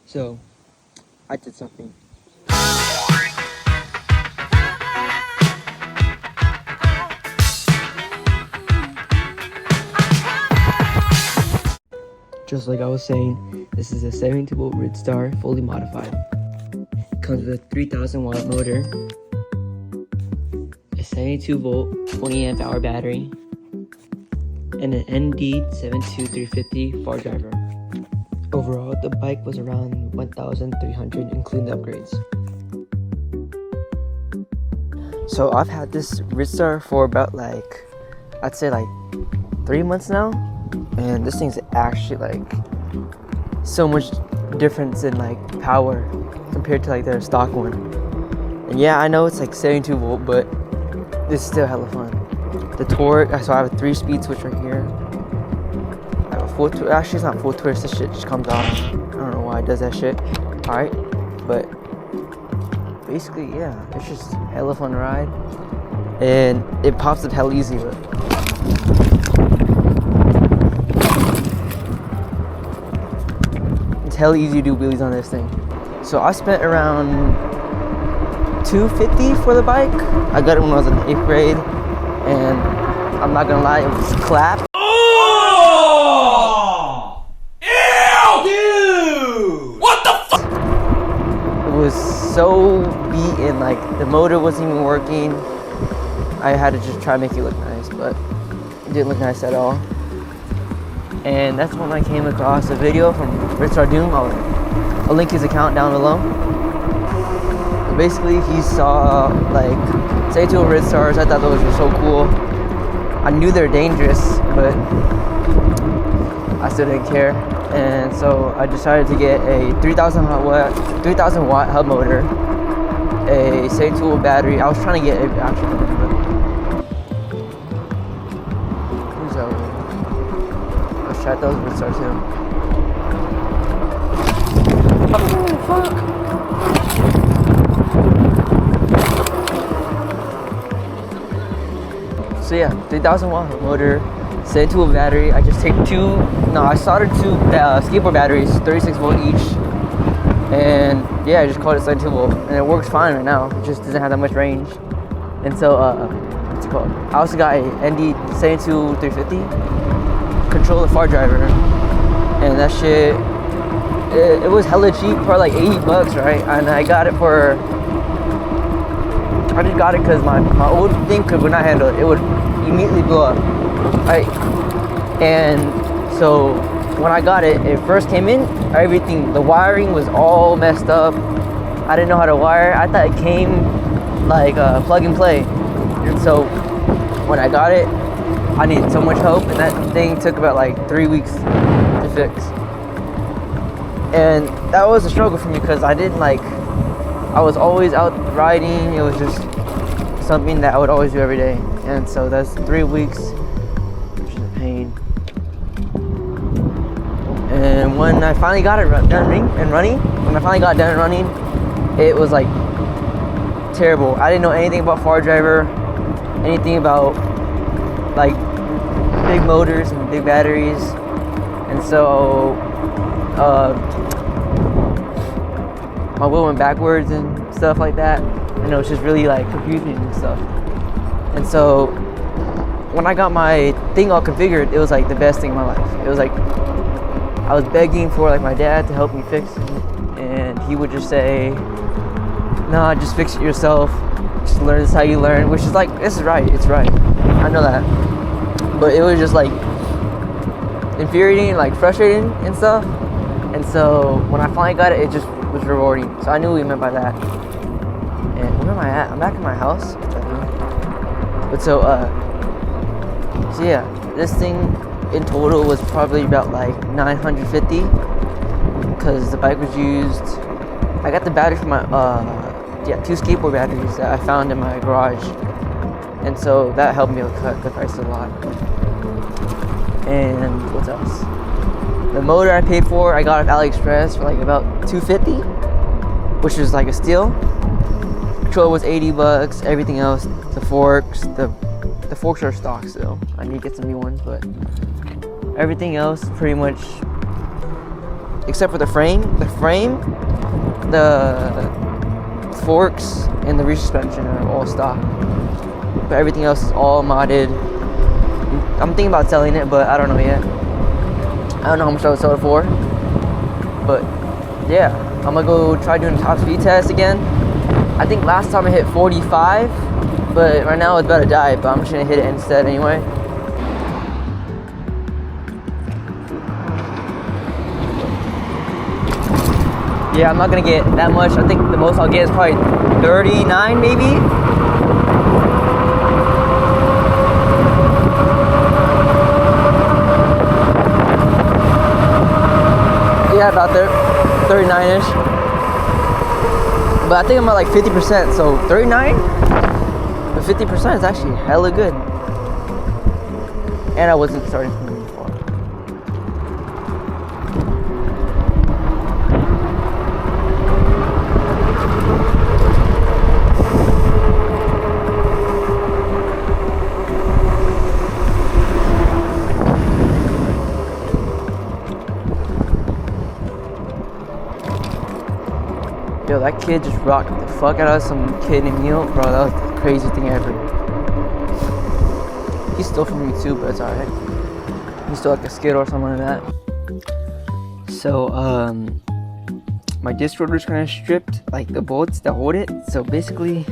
So I did something. Just like I was saying, this is a 72-volt RIDSTAR fully modified. It comes with a 3000 watt motor, a 72-volt 20 amp hour battery, and an ND72350 far driver. Overall, the bike was around 1,300 including the upgrades. So I've had this RIDSTAR for about I'd say 3 months now, and this thing's actually so much difference in power compared to their stock one. And yeah, I know it's 72 volt, but this is still hella fun. The torque, so I have a 3-speed switch right here. I have a full twist. Actually, it's not full twist. This shit just comes off. I don't know why it does that shit. All right, but basically, yeah, it's just hella fun to ride, and it pops up hella easy. But it's hella easy to do wheelies on this thing. So I spent around $250 for the bike. I got it when I was in 8th grade, and I'm not gonna lie, it was clap. Oh! Ew! Dude! What the fuck? It was so beaten, the motor wasn't even working. I had to just try to make it look nice, but it didn't look nice at all. And that's when I came across a video from RIDSTAR Doom. I'll link his account down below. But basically, he saw 72 RIDSTARs. I thought those were so cool. I knew they're dangerous, but I still didn't care. And so I decided to get a 3,000 watt hub motor, a 72 volt battery. I was trying to get an actual one, but who's that one? Let's try those RIDSTAR too. Oh fuck! So yeah, 3,000 watt motor, 72 volt battery. I just take I soldered two skateboard batteries, 36 volt each, and yeah, I just called it 72 volt, and it works fine right now. It just doesn't have that much range. And so what's it called? I also got a ND72350 controller far driver, and that shit, it was hella cheap, probably $80, right? And I got it for, I just got it because my old thing would not handle it. It would immediately blow up, right? And so when I got it, it first came in, the wiring was all messed up. I didn't know how to wire. I thought it came plug and play. And so when I got it, I needed so much help, and that thing took about 3 weeks to fix. And that was a struggle for me because I was always out riding. It was just something that I would always do every day. And so that's 3 weeks, which is a pain. And when I finally got it done and running, it was terrible. I didn't know anything about far driver, anything about big motors and big batteries. And so my wheel went backwards and stuff like that, and it was just really confusing and stuff. And so when I got my thing all configured, it was the best thing in my life. It was I was begging for my dad to help me fix it, and he would just say, nah, just fix it yourself, just learn, this is how you learn, which is this is right, it's right, I know that. But it was just infuriating, frustrating and stuff. And so when I finally got it, it just was rewarding. So I knew what he meant by that. And where am I at? I'm back in my house. But so yeah, this thing in total was probably about 950, because the bike was used. I got the battery for my 2 skateboard batteries that I found in my garage, and so that helped me cut the price a lot. And what else? The motor I paid for, I got off AliExpress for about $250, which is a steal. Controller was $80. Everything else, the forks, the forks are stock still. I need to get some new ones, but everything else pretty much except for the frame, the forks, and the rear suspension are all stock. But everything else is all modded. I'm thinking about selling it, but I don't know yet. I don't know how much I would sell it for. But yeah, I'm gonna go try doing a top speed test again. I think last time I hit 45, but right now it's about to die, but I'm just gonna hit it instead anyway. Yeah, I'm not gonna get that much. I think the most I'll get is probably 39 maybe. Yeah, about there, 39-ish. But I think I'm at like 50%, so 39? But 50% is actually hella good. And I wasn't starting from really far. Yo, that kid just rocked the fuck out of some kid named Neil. Bro, that was the craziest thing ever. He stole from me too, but it's alright. He stole like a skid or something like that. So, my disc rotor's kind of stripped, like the bolts that hold it. So basically,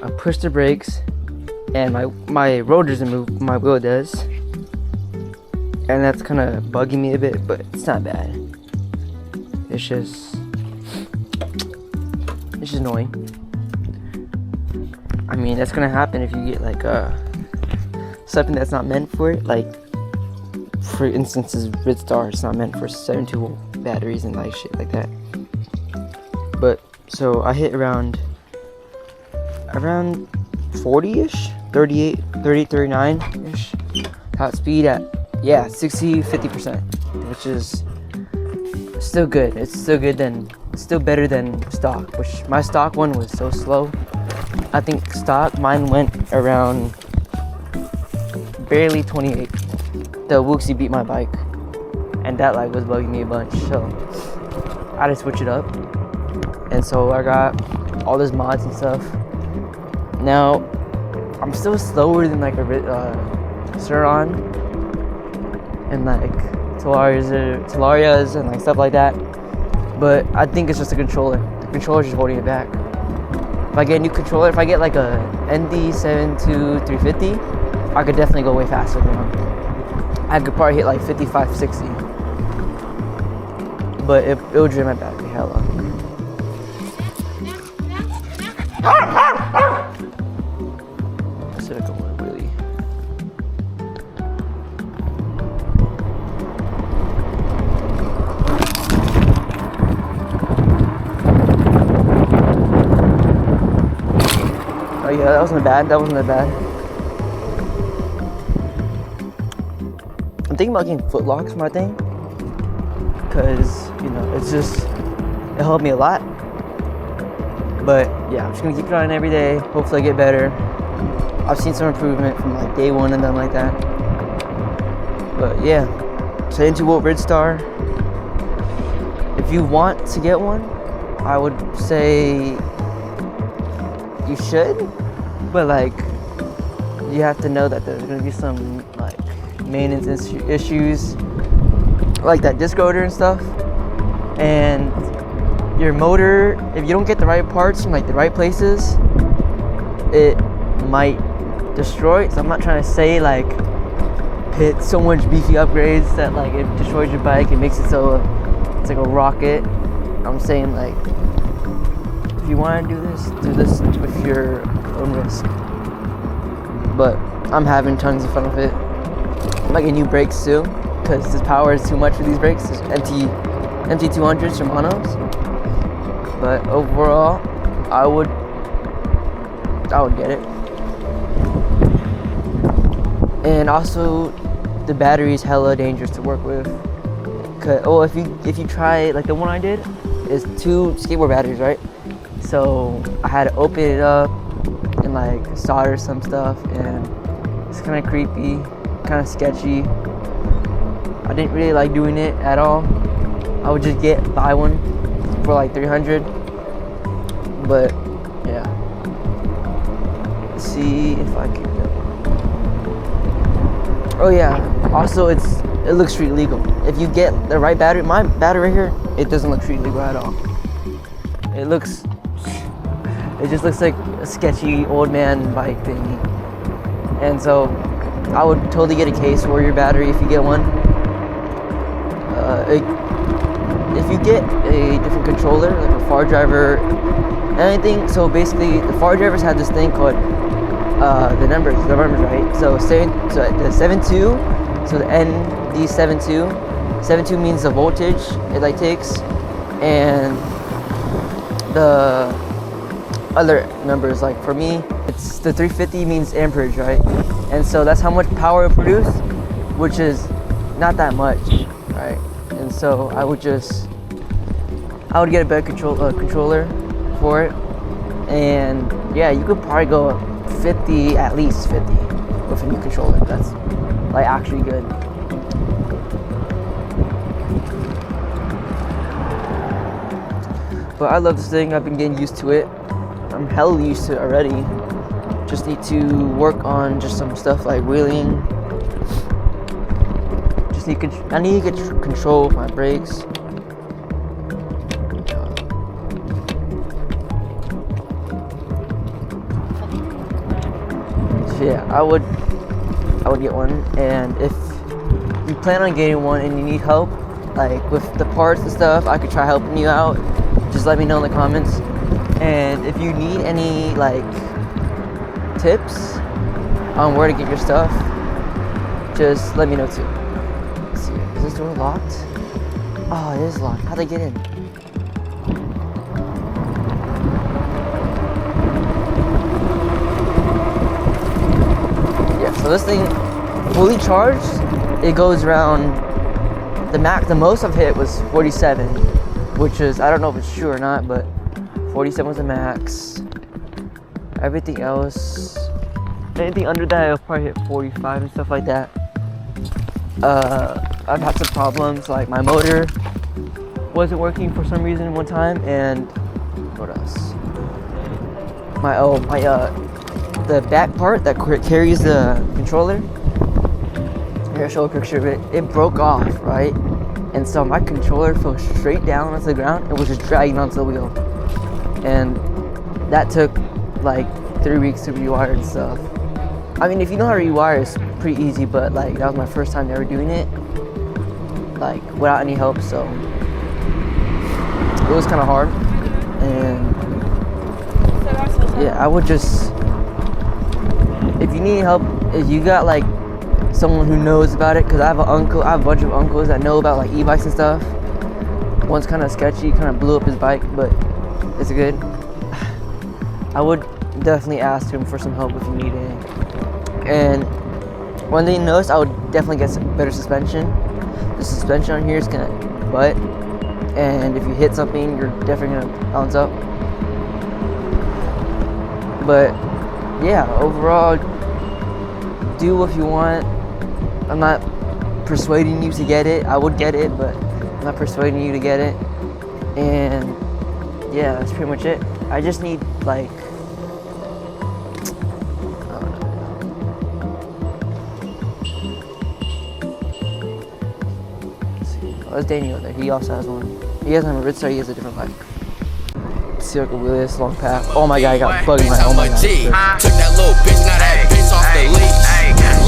I push the brakes, and my rotor doesn't move, my wheel does. And that's kind of bugging me a bit, but it's not bad. It's just annoying. I mean, that's gonna happen if you get like something that's not meant for it. Like, for instance, this RIDSTAR, it's not meant for 72 batteries and like shit like that. But so I hit around 40-ish, 38, 39-ish top speed at 50%, which is still good. It's still good still better than stock, which my stock one was so slow. I think stock mine went around barely 28. The Wooxie beat my bike, and that like was bugging me a bunch, so I had to switch it up. And so I got all those mods and stuff. Now I'm still slower than like a Suron and like Telarias and like stuff like that. But I think it's just a controller. The controller's just holding it back. If I get a new controller, if I get like a ND72350, I could definitely go way faster than him. I could probably hit like 55, 60. But it would drain my battery hella. Instead of going really. Oh yeah, that wasn't bad. That wasn't that bad. I'm thinking about getting foot locks for my thing, because you know it helped me a lot. But yeah, I'm just gonna keep trying every day. Hopefully I get better. I've seen some improvement from like day one and then like that. But yeah, 72V RIDSTAR. If you want to get one, I would say you should, but like you have to know that there's gonna be some like maintenance issues, like that disc rotor and stuff, and your motor. If you don't get the right parts from like the right places, it might destroy it. So I'm not trying to say like hit so much beefy upgrades that like it destroys your bike and makes it so it's like a rocket. I'm saying like if you want to do this with your own risk. But I'm having tons of fun with it. I might get new brakes too, because this power is too much for these brakes. There's MT200s from Monos. But overall, I would get it. And also, the battery is hella dangerous to work with. If you try, like the one I did, is 2 skateboard batteries, right? So I had to open it up and like solder some stuff, and it's kind of creepy, kind of sketchy. I didn't really like doing it at all, I would just buy one for like 300. But yeah, let's see if I can. Oh yeah, also it looks street legal if you get the right battery. My battery right here, it doesn't look street legal at all. It just looks like a sketchy old man bike thingy. And so I would totally get a case for your battery if you get one. If you get a different controller, like a far driver, anything. So basically, the far drivers have this thing called the numbers, right? So the 72, so the ND72, 72 means the voltage it like takes, and the other numbers, like for me, it's the 350 means amperage, right? And so that's how much power it produces, which is not that much, right? And so I would get a better controller for it, and yeah, you could probably go 50, at least 50 with a new controller. That's like actually good. But I love this thing. I've been getting used to it. I'm hell used to it already. Just need to work on just some stuff like wheeling. I need to get control of my brakes. So yeah, I would get one, and if you plan on getting one and you need help, like with the parts and stuff, I could try helping you out. Just let me know in the comments. And if you need any like tips on where to get your stuff, just let me know too. Let's see, is this door locked? Oh, it is locked. How'd I get in? Yeah, so this thing fully charged, it goes around the most I've hit was 47, which is, I don't know if it's true or not, but 47 was the max. Everything else, anything under that, I'll probably hit 45 and stuff like that. I've had some problems, like my motor wasn't working for some reason one time, and what else? The back part that carries the controller, here, I'll show a picture of it. It broke off, right? And so my controller fell straight down onto the ground and was just dragging onto the wheel. And that took like 3 weeks to rewire and stuff. I mean, if you know how to rewire, it's pretty easy, but like that was my first time ever doing it, like without any help, so it was kind of hard. And yeah, I would just, if you need help, if you got like someone who knows about it, because I have a bunch of uncles that know about like e-bikes and stuff. One's kind of sketchy, kind of blew up his bike, but it's good. I would definitely ask him for some help if you need it. And one thing you notice, I would definitely get some better suspension. The suspension on here is gonna butt, and if you hit something, you're definitely gonna bounce up. But yeah, overall, do what you want. I'm not persuading you to get it. I would get it, but I'm not persuading you to get it. And yeah, that's pretty much it. I just need like, there's Daniel there. He also has one. He doesn't have a RIDSTAR, he has a different bike. Let's see, Uncle Wheelies, long path. Oh my god, I got bugging my, oh my god. Took that little bitch, now that bitch off the leash.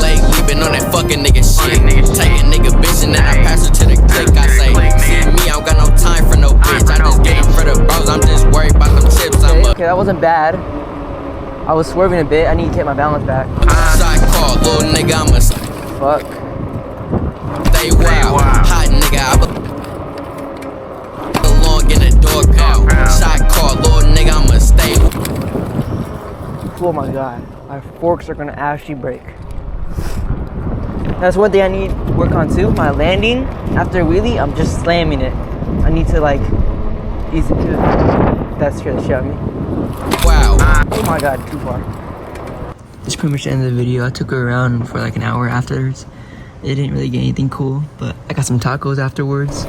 Leg leaping on that fucking nigga shit. Take a nigga bitch and then I pass her to the click. I say, see me, I don't got no time for no bitch. I just get it for the bros, I'm just worried about them chips. Okay, that wasn't bad. I was swerving a bit, I need to get my balance back. Side call, little nigga, I'm a fuck. Stay wild, hot nigga, I belong in a dog pound. Side call, little nigga, I'm a stay. Oh my god, my forks are gonna actually break. That's one thing I need to work on too. My landing after a wheelie, I'm just slamming it. I need to like ease into it. That scared the shit out of me. Wow. Oh my god, too far. That's pretty much the end of the video. I took her around for like an hour afterwards. It didn't really get anything cool, but I got some tacos afterwards.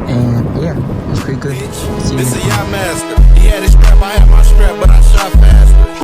And yeah, it's pretty good. See you This next a time. yacht master. He had his strap, I had my strap.